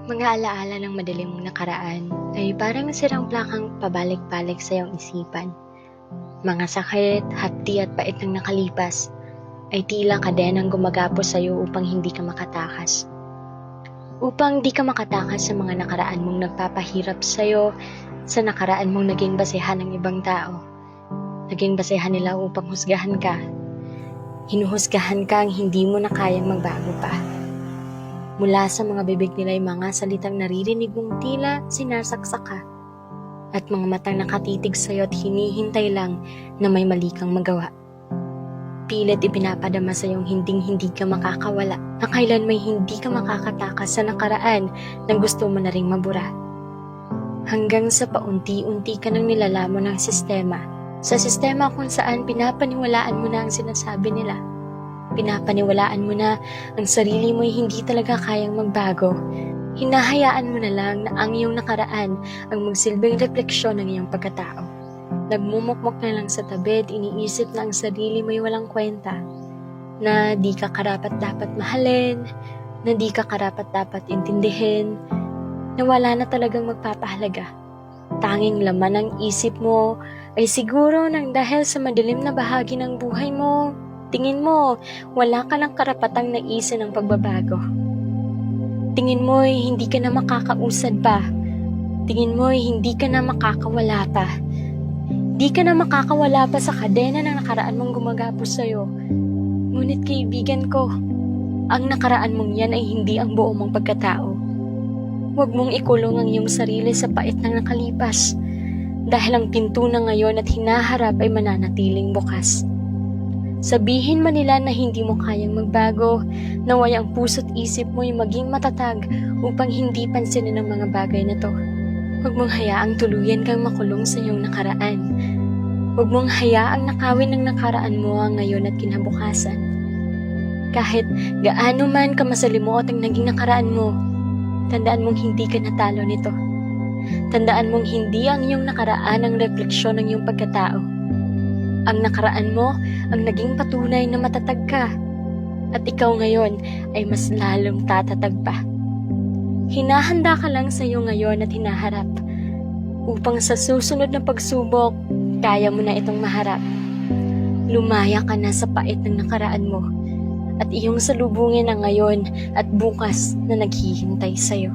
Mga alaala ng madilim mong nakaraan ay parang sirang plakang pabalik-balik sa iyong isipan. Mga sakit, hapdi at pait ng nakalipas ay tila kadenang gumagapos sa iyo upang hindi ka makatakas. Upang di ka makatakas sa mga nakaraan mong nagpapahirap sa iyo, sa nakaraan mong naging basehan ng ibang tao. Naging basehan nila upang husgahan ka. Hinuhusgahan ka ang hindi mo na kayang magbago pa. Mula sa mga bibig nila ay mga salitang naririnig mong tila sinasaksak ka. At mga matang nakatitig sa iyo at hinihintay lang na may mali kang magawa. Pilit ipinapadama sa iyong hindi ka makakawala, na kailan may hindi ka makakatakas sa nakaraan na gusto mo na ring mabura. Hanggang sa paunti-unti ka nang nilalamon ng sistema. Sa sistema kung saan pinapaniwalaan mo na ang sinasabi nila. Pinapaniwalaan mo na ang sarili mo ay hindi talaga kayang magbago. Hinahayaan mo na lang na ang iyong nakaraan ang magsilbing refleksyon ng iyong pagkatao. Nagmumukmok na lang sa tabi at iniisip na ang sarili mo ay walang kwenta. Na di ka karapat-dapat mahalin, na di ka karapat-dapat intindihin, na wala na talagang magpapahalaga. Tanging laman ng isip mo ay siguro nang dahil sa madilim na bahagi ng buhay mo, tingin mo, wala ka ng karapatang naisin ng pagbabago. Tingin mo ay hindi ka na makakausad pa. Tingin mo ay hindi ka na makakawala pa. Di ka na makakawala pa sa kadena ng nakaraan mong gumagapos sa'yo. Ngunit kaibigan ko, ang nakaraan mong yan ay hindi ang buo mong pagkatao. Huwag mong ikulong ang iyong sarili sa pait ng nakalipas. Dahil ang pinto na ngayon at hinaharap ay mananatiling bukas. Sabihin man nila na hindi mo kayang magbago, naway ang puso't isip mo ay maging matatag upang hindi pansinin ang mga bagay na to. Huwag mong hayaang tuluyan kang makulong sa iyong nakaraan. Huwag mong hayaang nakawin ng nakaraan mo ang ngayon at kinabukasan. Kahit gaano man kamasalimuot ang naging nakaraan mo, tandaan mong hindi ka natalo nito. Tandaan mong hindi ang iyong nakaraan ang refleksyon ng iyong pagkatao. Ang nakaraan mo ang naging patunay na matatag ka at ikaw ngayon ay mas lalong tatatag pa. Hinahanda ka lang sa iyo ngayon at hinaharap upang sa susunod na pagsubok, kaya mo na itong maharap. Lumaya ka na sa pait ng nakaraan mo at iyong salubungin ang ngayon at bukas na naghihintay sa iyo.